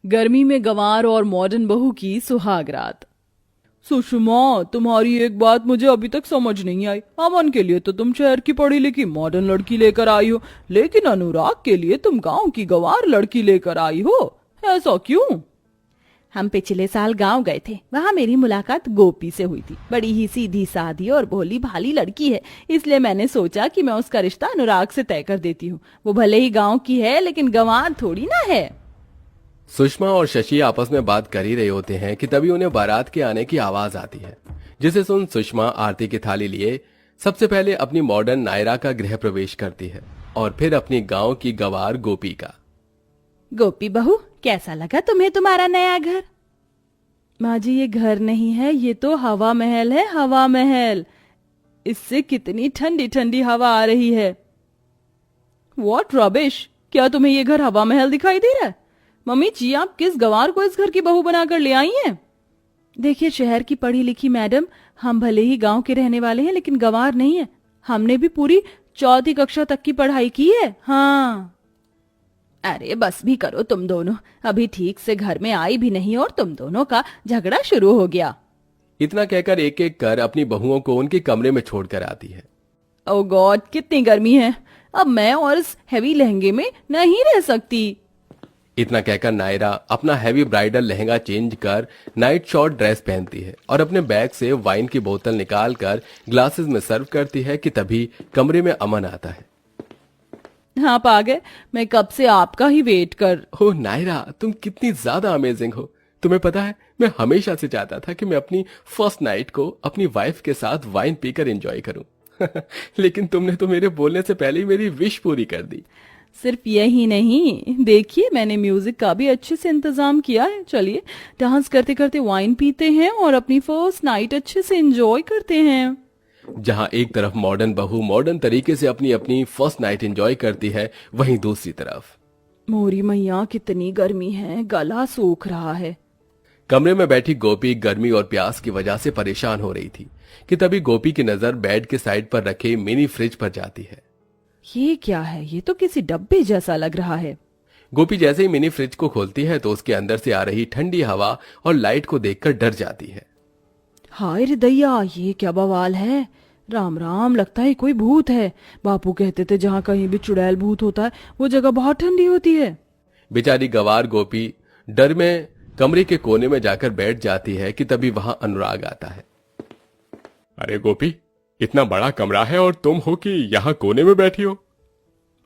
गर्मी में गंवार और मॉडर्न बहू की सुहाग रात। सुषमा, तुम्हारी एक बात मुझे अभी तक समझ नहीं आई। अमन के लिए तो तुम शहर की पढ़ी लिखी मॉडर्न लड़की लेकर आई हो, लेकिन अनुराग के लिए तुम गांव की गंवार लड़की लेकर आई हो। ऐसा क्यों? हम पिछले साल गांव गए थे। वहाँ मेरी मुलाकात गोपी से हुई थी। बड़ी ही सीधी सादी और भोली भाली लड़की है, इसलिए मैंने सोचा कि मैं उसका रिश्ता अनुराग से तय कर देती हूँ। वो भले ही गांव की है, लेकिन गंवार थोड़ी ना है। सुषमा और शशि आपस में बात कर ही रहे होते हैं कि तभी उन्हें बारात के आने की आवाज आती है, जिसे सुन सुषमा आरती की थाली लिए सबसे पहले अपनी मॉडर्न नायरा का गृह प्रवेश करती है और फिर अपनी गांव की गंवार गोपी का। गोपी बहू, कैसा लगा तुम्हें तुम्हारा नया घर? माँ जी, ये घर नहीं है, ये तो हवा महल है। हवा महल। इससे कितनी ठंडी ठंडी हवा आ रही है। What rubbish! क्या तुम्हें ये घर हवा महल दिखाई दे रहा है? मम्मी जी, आप किस गंवार को इस घर की बहू बनाकर ले आई हैं? देखिए शहर की पढ़ी लिखी मैडम, हम भले ही गांव के रहने वाले हैं, लेकिन गंवार नहीं है। हमने भी पूरी 4वीं कक्षा तक की पढ़ाई की है। हाँ। अरे बस भी करो तुम दोनों, अभी ठीक से घर में आई भी नहीं और तुम दोनों का झगड़ा शुरू हो गया। इतना कहकर एक एक कर अपनी बहुओं को उनके कमरे में छोड़कर आती है। ओह गॉड, कितनी गर्मी है। अब मैं और इस हैवी लहंगे में नहीं रह सकती। इतना कहकर नायरा अपना हैवी ब्राइडल लहंगा चेंज कर नाइट शॉर्ट ड्रेस पहनती है और अपने बैग से वाइन की बोतल निकालकर ग्लासेस में सर्व करती है कि तभी कमरे में अमन आता है। आप आ गए। मैं कब से आपका ही वेट कर। हो नायरा, तुम कितनी ज्यादा अमेजिंग हो। तुम्हें पता है, मैं हमेशा से चाहता था कि मैं अपनी फर्स्ट नाइट को अपनी वाइफ के साथ वाइन पीकर एंजॉय करूं। लेकिन तुमने तो मेरे बोलने से पहले ही मेरी विश पूरी कर दी। सिर्फ यही नहीं, देखिए मैंने म्यूजिक का भी अच्छे से इंतजाम किया है। चलिए डांस करते करते वाइन पीते हैं और अपनी फर्स्ट नाइट अच्छे से एंजॉय करते हैं। जहां एक तरफ मॉडर्न बहू मॉडर्न तरीके से अपनी अपनी फर्स्ट नाइट एंजॉय करती है, वहीं दूसरी तरफ मोरी मैया, कितनी गर्मी है, गला सूख रहा है। कमरे में बैठी गोपी गर्मी और प्यास की वजह से परेशान हो रही थी कि तभी गोपी की नजर बेड के साइड पर रखे मिनी फ्रिज पर जाती है। ये क्या है? ये तो किसी डब्बे जैसा लग रहा है। गोपी जैसे ही मिनी फ्रिज को खोलती है तो उसके अंदर से आ रही ठंडी हवा और लाइट को देखकर डर जाती है। हाय रे दैया, ये क्या बवाल है। राम राम, लगता है कोई भूत है। बापू कहते थे जहाँ कहीं भी चुड़ैल भूत होता है वो जगह बहुत ठंडी होती है। बेचारी गंवार गोपी डर में कमरे के कोने में जाकर बैठ जाती है कि तभी वहां अनुराग आता है। अरे गोपी, इतना बड़ा कमरा है और तुम हो कि यहाँ कोने में बैठी हो।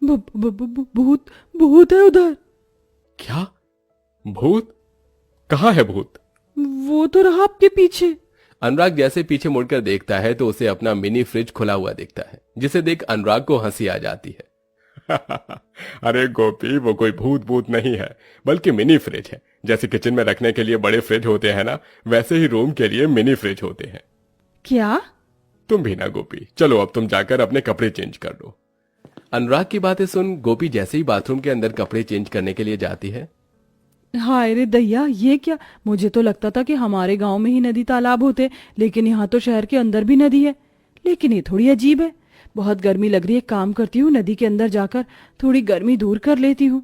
भूत भूत है उधर। क्या? भूत? कहाँ है भूत? वो तो रहा आपके पीछे। अनुराग जैसे पीछे मुड़कर देखता है तो उसे अपना मिनी फ्रिज खुला हुआ दिखता है, जिसे देख अनुराग को हंसी आ जाती है। अरे गोपी, वो कोई भूत नहीं है, बल्कि मिनी फ्रिज है। जैसे किचन में रखने के लिए बड़े फ्रिज होते हैं ना, वैसे ही रूम के लिए मिनी फ्रिज होते हैं। क्या? तुम भी ना गोपी, चलो अब तुम जाकर अपने कपड़े चेंज कर लो। अनुराग की बातें सुन गोपी जैसे ही बाथरूम के अंदर कपड़े चेंज करने के लिए जाती है। हाय रे दैया, ये क्या? मुझे तो लगता था कि हमारे गांव में ही नदी तालाब होते, लेकिन यहाँ तो शहर के अंदर भी नदी है। लेकिन ये थोड़ी अजीब है। बहुत गर्मी लग रही है, काम करती हूँ, नदी के अंदर जाकर थोड़ी गर्मी दूर कर लेती हूँ।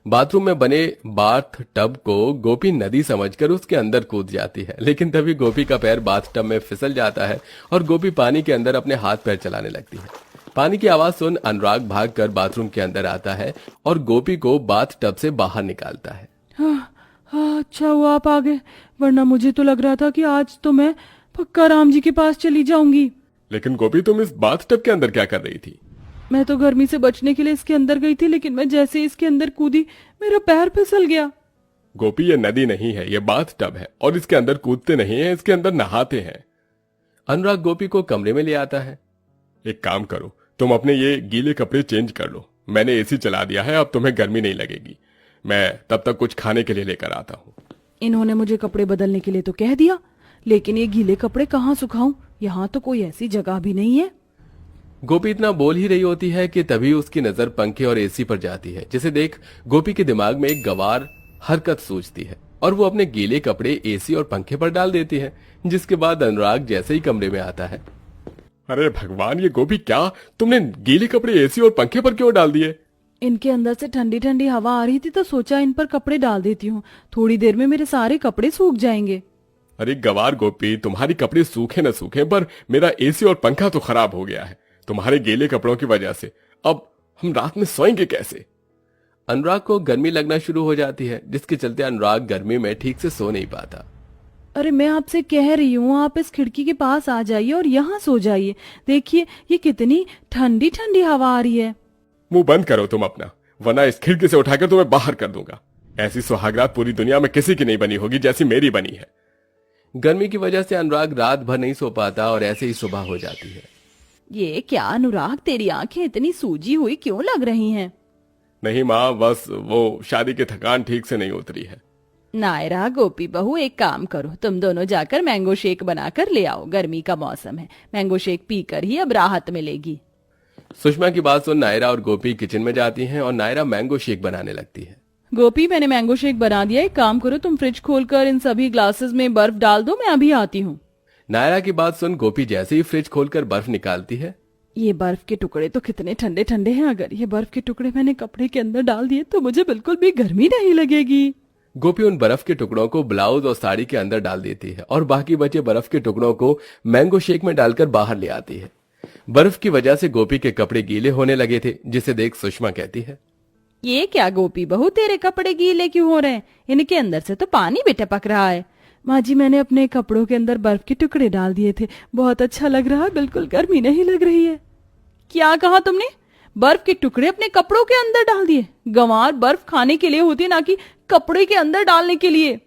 बाथरूम में बने बाथ टब को गोपी नदी समझकर उसके अंदर कूद जाती है, लेकिन तभी गोपी का पैर बाथ टब में फिसल जाता है और गोपी पानी के अंदर अपने हाथ पैर चलाने लगती है। पानी की आवाज सुन अनुराग भागकर बाथरूम के अंदर आता है और गोपी को बाथ टब से बाहर निकालता है। हाँ, अच्छा हुआ आप आ गए, वरना मुझे तो लग रहा था कि आज तो मैं पक्का राम जी के पास चली जाऊंगी। लेकिन गोपी, तुम इस बाथ टब के अंदर क्या कर रही थी? मैं तो गर्मी से बचने के लिए इसके अंदर गई थी, लेकिन मैं जैसे ही इसके अंदर कूदी मेरा पैर फिसल गया। गोपी, ये नदी नहीं है, ये बाथ टब है और इसके अंदर कूदते नहीं है, इसके अंदर नहाते हैं। अनुराग गोपी को कमरे में ले आता है। एक काम करो, तुम अपने ये गीले कपड़े चेंज कर लो। मैंने एसी चला दिया है, अब तुम्हें गर्मी नहीं लगेगी। मैं तब तक कुछ खाने के लिए लेकर आता हूँ। इन्होंने मुझे कपड़े बदलने के लिए तो कह दिया, लेकिन ये गीले कपड़े कहाँ सुखाऊं? यहाँ तो कोई ऐसी जगह भी नहीं है। गोपी इतना बोल ही रही होती है कि तभी उसकी नजर पंखे और एसी पर जाती है, जिसे देख गोपी के दिमाग में एक गंवार हरकत सूझती है और वो अपने गीले कपड़े एसी और पंखे पर डाल देती है। जिसके बाद अनुराग जैसे ही कमरे में आता है। अरे भगवान, ये गोपी, क्या तुमने गीले कपड़े एसी और पंखे पर क्यों डाल दिए? इनके अंदर से ठंडी ठंडी हवा आ रही थी तो सोचा इन पर कपड़े डाल देती हूँ, थोड़ी देर में मेरे सारे कपड़े सूख जाएंगे। अरे गवार गोपी, तुम्हारी कपड़े सूखे न सूखे पर मेरा एसी और पंखा तो खराब हो गया है तुम्हारे गीले कपड़ों की वजह से। अब हम रात में सोएंगे कैसे? अनुराग को गर्मी लगना शुरू हो जाती है, जिसके चलते अनुराग गर्मी में ठीक से सो नहीं पाता। अरे मैं आपसे कह रही हूँ, आप इस खिड़की के पास आ जाइए और यहाँ सो जाइए। देखिए ये कितनी ठंडी ठंडी हवा आ रही है। मुंह बंद करो तुम अपना, वरना इस खिड़की से उठाकर तुम्हें बाहर कर दूंगा। ऐसी सुहागरात पूरी दुनिया में किसी की नहीं बनी होगी जैसी मेरी बनी है। गर्मी की वजह से अनुराग रात भर नहीं सो पाता और ऐसे ही सुबह हो जाती है। ये क्या अनुराग, तेरी आंखें इतनी सूजी हुई क्यों लग रही हैं? नहीं माँ, बस वो शादी की थकान ठीक से नहीं उतरी है। नायरा, गोपी बहू, एक काम करो, तुम दोनों जाकर मैंगो शेक बनाकर ले आओ। गर्मी का मौसम है, मैंगो शेक पीकर ही अब राहत मिलेगी। सुषमा की बात सुन नायरा और गोपी किचन में जाती हैं और नायरा मैंगो शेक बनाने लगती है। गोपी, मैंने मैंगो शेक बना दिया। एक काम करो, तुम फ्रिज खोलकर इन सभी ग्लासेस में बर्फ डाल दो, मैं अभी आती हूँ। नायरा की बात सुन गोपी जैसे ही फ्रिज खोलकर बर्फ निकालती है। ये बर्फ के टुकड़े तो कितने ठंडे ठंडे हैं। अगर ये बर्फ के टुकड़े मैंने कपड़े के अंदर डाल दिए तो मुझे बिल्कुल भी गर्मी नहीं लगेगी। गोपी उन बर्फ के टुकड़ों को ब्लाउज और साड़ी के अंदर डाल देती है और बाकी बचे बर्फ के टुकड़ों को मैंगो शेक में डालकर बाहर ले आती है। बर्फ की वजह से गोपी के कपड़े गीले होने लगे थे, जिसे देख सुषमा कहती है, ये क्या गोपी बहू, तेरे कपड़े गीले क्यों हो रहे हैं? इनके अंदर से तो पानी भी टपक रहा है। माँ जी, मैंने अपने कपड़ों के अंदर बर्फ के टुकड़े डाल दिए थे, बहुत अच्छा लग रहा है, बिल्कुल गर्मी नहीं लग रही है। क्या कहा तुमने? बर्फ के टुकड़े अपने कपड़ों के अंदर डाल दिए? गंवार, बर्फ खाने के लिए होती है, ना कि कपड़े के अंदर डालने के लिए।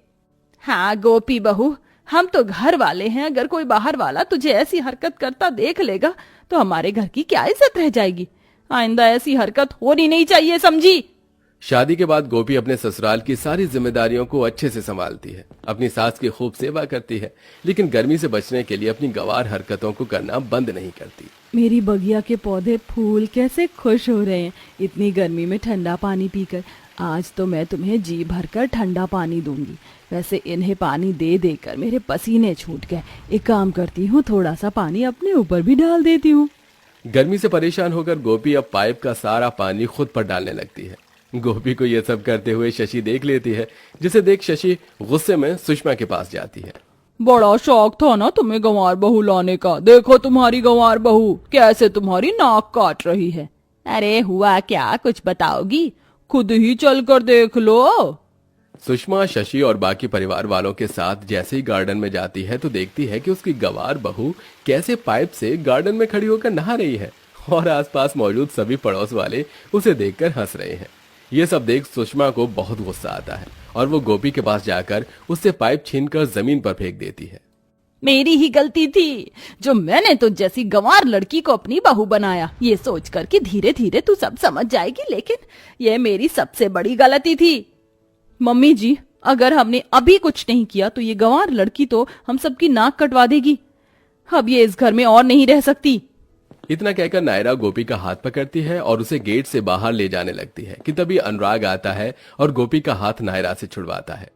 हाँ गोपी बहू, हम तो घर वाले हैं, अगर कोई बाहर वाला तुझे ऐसी हरकत करता देख लेगा तो हमारे घर की क्या इज्जत रह जाएगी। आइंदा ऐसी हरकत होनी नहीं चाहिए, समझी? शादी के बाद गोपी अपने ससुराल की सारी जिम्मेदारियों को अच्छे से संभालती है, अपनी सास की खूब सेवा करती है, लेकिन गर्मी से बचने के लिए अपनी गंवार हरकतों को करना बंद नहीं करती। मेरी बगिया के पौधे फूल कैसे खुश हो रहे हैं इतनी गर्मी में ठंडा पानी पीकर। आज तो मैं तुम्हें जी भरकर ठंडा पानी दूंगी। वैसे इन्हें पानी दे देकर मेरे पसीने छूट गए। एक काम करती हूँ, थोड़ा सा पानी अपने ऊपर भी डाल देती हूँ। गर्मी से परेशान होकर गोपी अब पाइप का सारा पानी खुद पर डालने लगती है। गोपी को यह सब करते हुए शशि देख लेती है, जिसे देख शशि गुस्से में सुषमा के पास जाती है। बड़ा शौक था ना तुम्हें गंवार बहू लाने का, देखो तुम्हारी गंवार बहू कैसे तुम्हारी नाक काट रही है। अरे हुआ क्या, कुछ बताओगी? खुद ही चल कर देख लो। सुषमा शशि और बाकी परिवार वालों के साथ जैसे ही गार्डन में जाती है तो देखती है कि उसकी गंवार बहू कैसे पाइप से गार्डन में खड़ी होकर नहा रही है और आसपास मौजूद सभी पड़ोस वाले उसे देखकर हंस रहे हैं। ये सब देख सुषमा को बहुत गुस्सा आता है और वो गोपी के पास जाकर उससे पाइप छीनकर जमीन पर फेंक देती है। मेरी ही गलती थी जो मैंने तो जैसी गंवार लड़की को अपनी बहू बनाया, ये सोचकर कि धीरे धीरे तू सब समझ जाएगी, लेकिन ये मेरी सबसे बड़ी गलती थी। मम्मी जी, अगर हमने अभी कुछ नहीं किया तो ये गंवार लड़की तो हम सबकी नाक कटवा देगी। अब ये इस घर में और नहीं रह सकती। इतना कहकर नायरा गोपी का हाथ पकड़ती है और उसे गेट से बाहर ले जाने लगती है कि तभी अनुराग आता है और गोपी का हाथ नायरा से छुड़वाता है।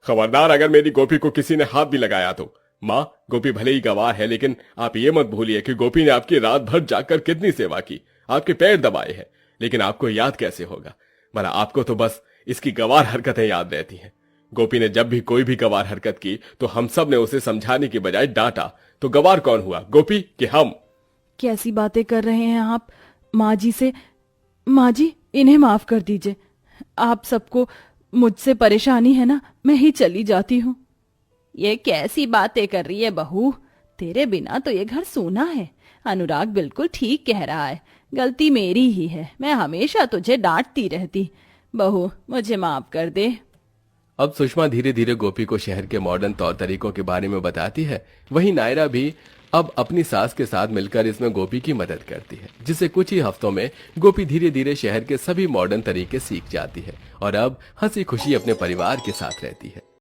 खबरदार, अगर मेरी गोपी को किसी ने हाथ भी लगाया तो। माँ, गोपी भले ही गंवार है, लेकिन आप ये मत भूलिए कि गोपी ने आपकी रात भर जाकर कितनी सेवा की, आपके पैर दबाए हैं, लेकिन आपको याद कैसे होगा? भला आपको तो बस इसकी गंवार हरकतें याद रहती हैं। गोपी ने जब भी कोई भी गंवार हरकत की तो हम सब ने उसे समझाने की बजाय डांटा। तो गंवार कौन हुआ, गोपी कि हम? कैसी बातें कर रहे हैं आप? माँ जी से, माँ जी इन्हें माफ कर दीजिए। आप सबको मुझसे परेशानी है ना, मैं ही चली जाती हूँ। ये कैसी बातें कर रही है बहू, तेरे बिना तो ये घर सूना है। अनुराग बिल्कुल ठीक कह रहा है, गलती मेरी ही है, मैं हमेशा तुझे डांटती रहती। बहू मुझे माफ कर दे। अब सुषमा धीरे धीरे गोपी को शहर के मॉडर्न तौर तरीकों के बारे में बताती है। वहीं नायरा भी अब अपनी सास के साथ मिलकर इसमें गोपी की मदद करती है, जिससे कुछ ही हफ्तों में गोपी धीरे धीरे शहर के सभी मॉडर्न तरीके सीख जाती है और अब हंसी खुशी अपने परिवार के साथ रहती है।